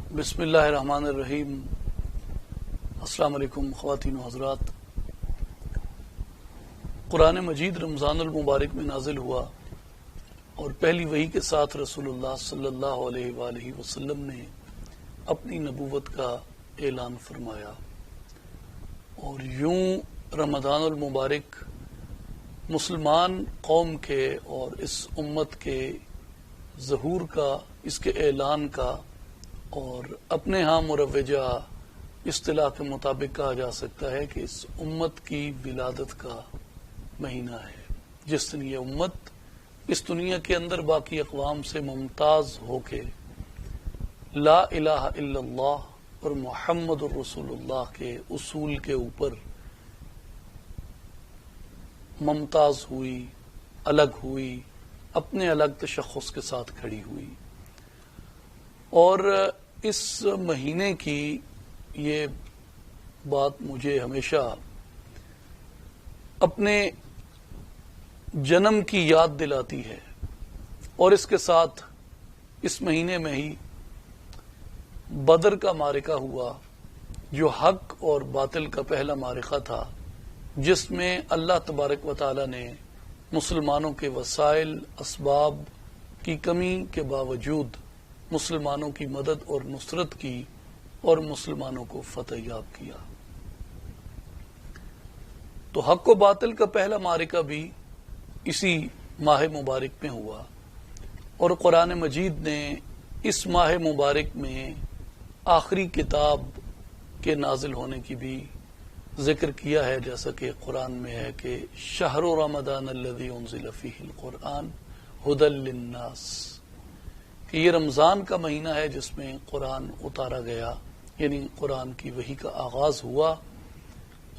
بسم اللہ الرحمن الرحیم۔ السلام علیکم خواتین و حضرات۔ قرآن مجید رمضان المبارک میں نازل ہوا اور پہلی وحی کے ساتھ رسول اللہ صلی اللہ علیہ وآلہ وسلم نے اپنی نبوت کا اعلان فرمایا، اور یوں رمضان المبارک مسلمان قوم کے اور اس امت کے ظہور کا، اس کے اعلان کا، اور اپنے ہاں مروجہ اصطلاح کے مطابق کہا جا سکتا ہے کہ اس امت کی ولادت کا مہینہ ہے، جس دن یہ امت اس دنیا کے اندر باقی اقوام سے ممتاز ہو کے لا الہ الا اللہ اور محمد الرسول اللہ کے اصول کے اوپر ممتاز ہوئی، الگ ہوئی، اپنے الگ تشخص کے ساتھ کھڑی ہوئی۔ اور اس مہینے کی یہ بات مجھے ہمیشہ اپنے جنم کی یاد دلاتی ہے، اور اس کے ساتھ اس مہینے میں ہی بدر کا معرکہ ہوا، جو حق اور باطل کا پہلا معرکہ تھا، جس میں اللہ تبارک و تعالی نے مسلمانوں کے وسائل اسباب کی کمی کے باوجود مسلمانوں کی مدد اور نصرت کی اور مسلمانوں کو فتح یاب کیا۔ تو حق و باطل کا پہلا معرکہ بھی اسی ماہ مبارک میں ہوا، اور قرآن مجید نے اس ماہ مبارک میں آخری کتاب کے نازل ہونے کی بھی ذکر کیا ہے، جیسا کہ قرآن میں ہے کہ شہر رمضان الذی انزل فیہ القرآن ھدی للناس، کہ یہ رمضان کا مہینہ ہے جس میں قرآن اتارا گیا، یعنی قرآن کی وحی کا آغاز ہوا،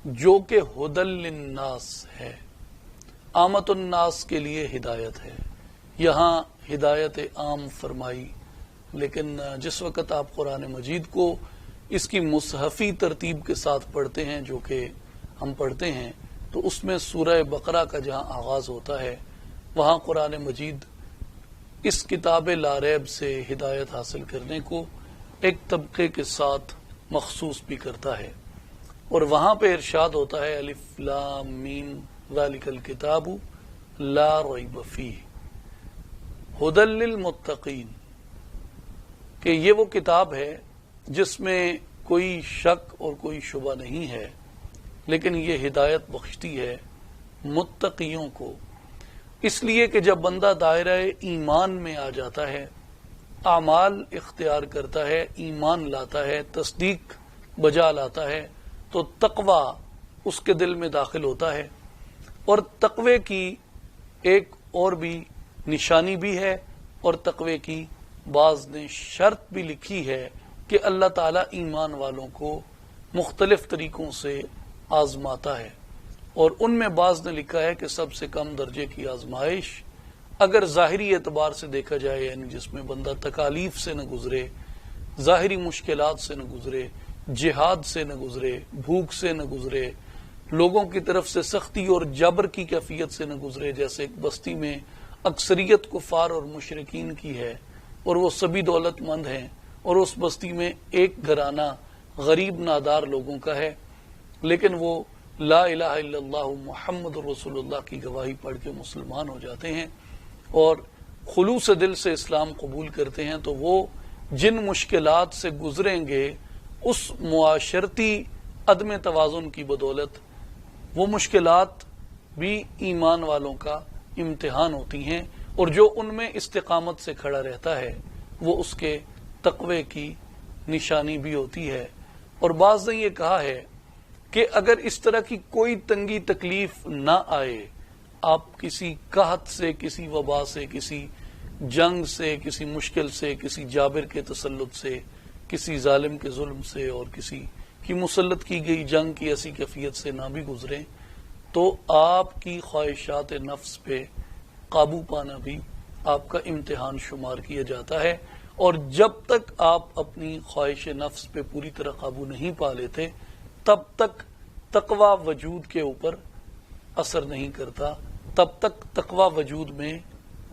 جو کہ ھدی للناس ہے، عامۃ الناس کے لیے ہدایت ہے۔ یہاں ہدایت عام فرمائی، لیکن جس وقت آپ قرآن مجید کو اس کی مصحفی ترتیب کے ساتھ پڑھتے ہیں، جو کہ ہم پڑھتے ہیں، تو اس میں سورہ بقرہ کا جہاں آغاز ہوتا ہے، وہاں قرآن مجید اس کتاب لا ریب سے ہدایت حاصل کرنے کو ایک طبقے کے ساتھ مخصوص بھی کرتا ہے، اور وہاں پہ ارشاد ہوتا ہے الف لام میم ذالک الکتاب لا ریب فیہ ھدی للمتقین، کہ یہ وہ کتاب ہے جس میں کوئی شک اور کوئی شبہ نہیں ہے، لیکن یہ ہدایت بخشتی ہے متقیوں کو۔ اس لیے کہ جب بندہ دائرہ ایمان میں آ جاتا ہے، اعمال اختیار کرتا ہے، ایمان لاتا ہے، تصدیق بجا لاتا ہے، تو تقوی اس کے دل میں داخل ہوتا ہے۔ اور تقوی کی ایک اور بھی نشانی بھی ہے، اور تقوی کی بعض نے شرط بھی لکھی ہے کہ اللہ تعالیٰ ایمان والوں کو مختلف طریقوں سے آزماتا ہے، اور ان میں بعض نے لکھا ہے کہ سب سے کم درجے کی آزمائش اگر ظاہری اعتبار سے دیکھا جائے، یعنی جس میں بندہ تکالیف سے نہ گزرے، ظاہری مشکلات سے نہ گزرے، جہاد سے نہ گزرے، بھوک سے نہ گزرے، لوگوں کی طرف سے سختی اور جبر کی کیفیت سے نہ گزرے، جیسے ایک بستی میں اکثریت کفار اور مشرکین کی ہے، اور وہ سبھی دولت مند ہیں، اور اس بستی میں ایک گھرانہ غریب نادار لوگوں کا ہے، لیکن وہ لا الہ الا اللہ محمد رسول اللہ کی گواہی پڑھ کے مسلمان ہو جاتے ہیں اور خلوص دل سے اسلام قبول کرتے ہیں، تو وہ جن مشکلات سے گزریں گے، اس معاشرتی عدم توازن کی بدولت وہ مشکلات بھی ایمان والوں کا امتحان ہوتی ہیں، اور جو ان میں استقامت سے کھڑا رہتا ہے وہ اس کے تقوی کی نشانی بھی ہوتی ہے۔ اور بعض نے یہ کہا ہے کہ اگر اس طرح کی کوئی تنگی تکلیف نہ آئے، آپ کسی قحط سے، کسی وبا سے، کسی جنگ سے، کسی مشکل سے، کسی جابر کے تسلط سے، کسی ظالم کے ظلم سے، اور کسی کی مسلط کی گئی جنگ کی ایسی کیفیت سے نہ بھی گزریں، تو آپ کی خواہشات نفس پہ قابو پانا بھی آپ کا امتحان شمار کیا جاتا ہے، اور جب تک آپ اپنی خواہش نفس پہ پوری طرح قابو نہیں پا لیتے، تب تک تقوی وجود کے اوپر اثر نہیں کرتا، تب تک تقوی وجود میں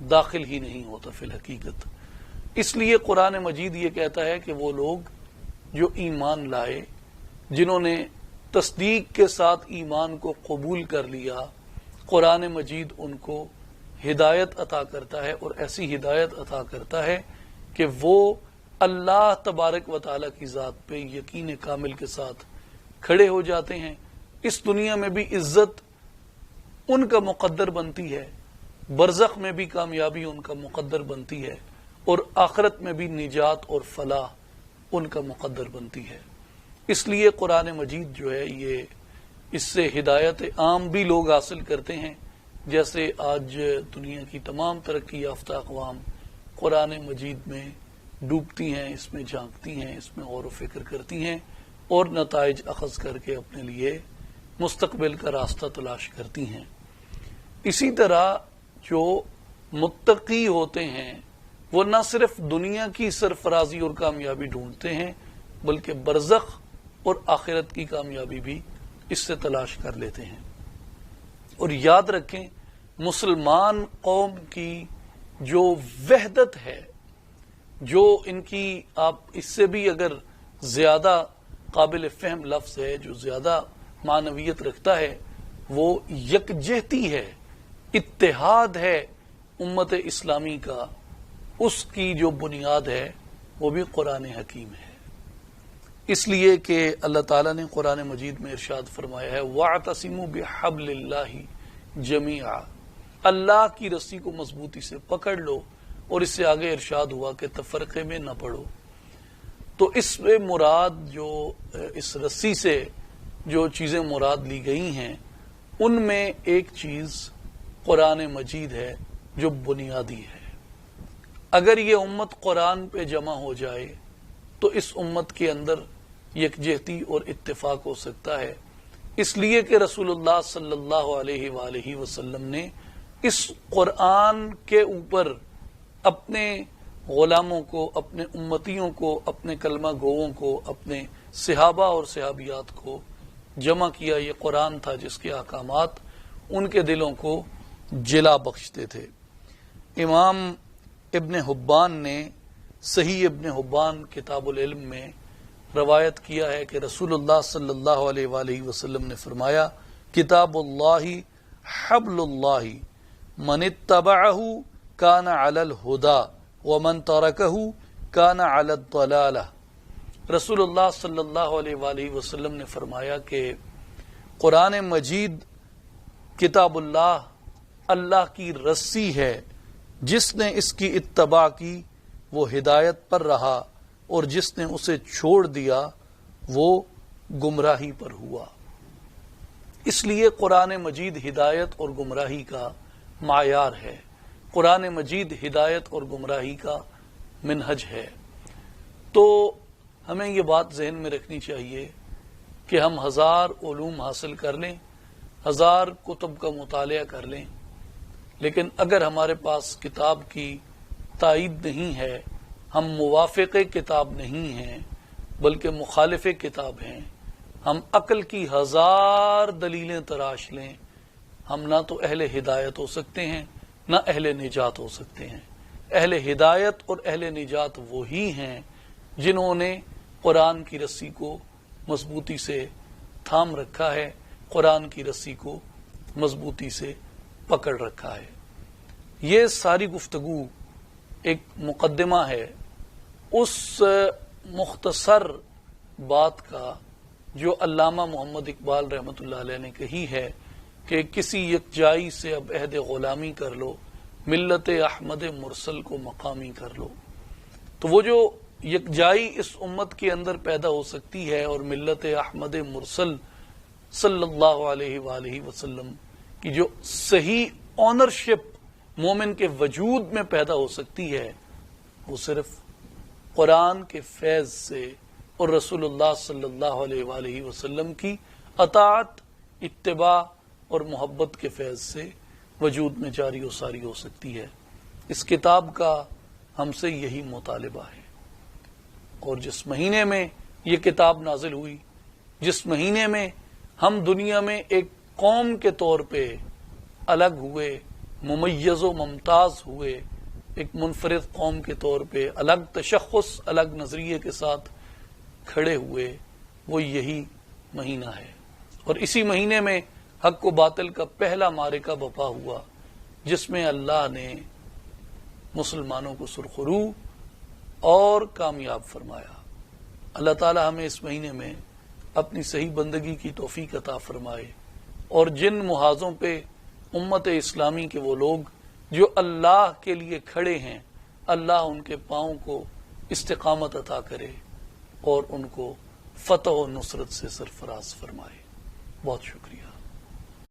داخل ہی نہیں ہوتا فی الحقیقت۔ اس لیے قرآن مجید یہ کہتا ہے کہ وہ لوگ جو ایمان لائے، جنہوں نے تصدیق کے ساتھ ایمان کو قبول کر لیا، قرآن مجید ان کو ہدایت عطا کرتا ہے، اور ایسی ہدایت عطا کرتا ہے کہ وہ اللہ تبارک و تعالیٰ کی ذات پہ یقین کامل کے ساتھ کھڑے ہو جاتے ہیں۔ اس دنیا میں بھی عزت ان کا مقدر بنتی ہے، برزخ میں بھی کامیابی ان کا مقدر بنتی ہے، اور آخرت میں بھی نجات اور فلاح ان کا مقدر بنتی ہے۔ اس لیے قرآن مجید جو ہے یہ اس سے ہدایت عام بھی لوگ حاصل کرتے ہیں، جیسے آج دنیا کی تمام ترقی یافتہ اقوام قرآن مجید میں ڈوبتی ہیں، اس میں جھانکتی ہیں، اس میں غور و فکر کرتی ہیں، اور نتائج اخذ کر کے اپنے لیے مستقبل کا راستہ تلاش کرتی ہیں۔ اسی طرح جو متقی ہوتے ہیں وہ نہ صرف دنیا کی سرفرازی اور کامیابی ڈھونڈتے ہیں، بلکہ برزخ اور آخرت کی کامیابی بھی اس سے تلاش کر لیتے ہیں۔ اور یاد رکھیں، مسلمان قوم کی جو وحدت ہے، جو ان کی، آپ اس سے بھی اگر زیادہ قابل فہم لفظ ہے، جو زیادہ معنویت رکھتا ہے، وہ یکجہتی ہے، اتحاد ہے امت اسلامی کا، اس کی جو بنیاد ہے وہ بھی قرآن حکیم ہے۔ اس لیے کہ اللہ تعالیٰ نے قرآن مجید میں ارشاد فرمایا ہے وَاعْتَصِمُوا بِحَبْلِ اللَّهِ جَمِيعًا، اللہ کی رسی کو مضبوطی سے پکڑ لو، اور اس سے آگے ارشاد ہوا کہ تفرقے میں نہ پڑو۔ تو اس میں مراد جو اس رسی سے جو چیزیں مراد لی گئی ہیں، ان میں ایک چیز قرآن مجید ہے جو بنیادی ہے۔ اگر یہ امت قرآن پہ جمع ہو جائے تو اس امت کے اندر یکجہتی اور اتفاق ہو سکتا ہے، اس لیے کہ رسول اللہ صلی اللہ علیہ وآلہ وسلم نے اس قرآن کے اوپر اپنے غلاموں کو، اپنے امتیوں کو، اپنے کلمہ گوؤں کو، اپنے صحابہ اور صحابیات کو جمع کیا۔ یہ قرآن تھا جس کے احکامات ان کے دلوں کو جلا بخشتے تھے۔ امام ابن حبان نے صحیح ابن حبان کتاب العلم میں روایت کیا ہے کہ رسول اللہ صلی اللہ علیہ وآلہ وسلم نے فرمایا کتاب اللہ حبل اللہ من اتبعہ کان علی الہدا ومن ترکہ کان علی الضلالہ۔ رسول اللہ صلی اللہ علیہ وآلہ وسلم نے فرمایا کہ قرآن مجید کتاب اللہ اللہ کی رسی ہے، جس نے اس کی اتباع کی وہ ہدایت پر رہا، اور جس نے اسے چھوڑ دیا وہ گمراہی پر ہوا۔ اس لیے قرآن مجید ہدایت اور گمراہی کا معیار ہے، قرآن مجید ہدایت اور گمراہی کا منہج ہے۔ تو ہمیں یہ بات ذہن میں رکھنی چاہیے کہ ہم 1000 علوم حاصل کر لیں، 1000 کتب کا مطالعہ کر لیں، لیکن اگر ہمارے پاس کتاب کی تائید نہیں ہے، ہم موافق کتاب نہیں ہیں بلکہ مخالف کتاب ہیں، ہم عقل کی 1000 دلیلیں تراش لیں، ہم نہ تو اہل ہدایت ہو سکتے ہیں نہ اہل نجات ہو سکتے ہیں۔ اہل ہدایت اور اہل نجات وہی ہیں جنہوں نے قرآن کی رسی کو مضبوطی سے تھام رکھا ہے، قرآن کی رسی کو مضبوطی سے پکڑ رکھا ہے۔ یہ ساری گفتگو ایک مقدمہ ہے اس مختصر بات کا جو علامہ محمد اقبال رحمۃ اللہ علیہ نے کہی ہے کہ کسی یکجائی سے اب عہد غلامی کر لو، ملت احمد مرسل کو مقامی کر لو۔ تو وہ جو یکجائی اس امت کے اندر پیدا ہو سکتی ہے اور ملت احمد مرسل صلی اللہ علیہ وآلہ وسلم کی جو صحیح آنرشپ مومن کے وجود میں پیدا ہو سکتی ہے، وہ صرف قرآن کے فیض سے اور رسول اللہ صلی اللہ علیہ وآلہ وسلم کی اطاعت، اتباع اور محبت کے فیض سے وجود میں جاری و ساری ہو سکتی ہے۔ اس کتاب کا ہم سے یہی مطالبہ ہے، اور جس مہینے میں یہ کتاب نازل ہوئی، جس مہینے میں ہم دنیا میں ایک قوم کے طور پہ الگ ہوئے، ممیز و ممتاز ہوئے، ایک منفرد قوم کے طور پہ الگ تشخص، الگ نظریے کے ساتھ کھڑے ہوئے، وہ یہی مہینہ ہے۔ اور اسی مہینے میں حق و باطل کا پہلا معرکہ بپا ہوا، جس میں اللہ نے مسلمانوں کو سرخرو اور کامیاب فرمایا۔ اللہ تعالی ہمیں اس مہینے میں اپنی صحیح بندگی کی توفیق عطا فرمائے، اور جن محاذوں پہ امت اسلامی کے وہ لوگ جو اللہ کے لیے کھڑے ہیں، اللہ ان کے پاؤں کو استقامت عطا کرے اور ان کو فتح و نصرت سے سرفراز فرمائے۔ بہت شکریہ۔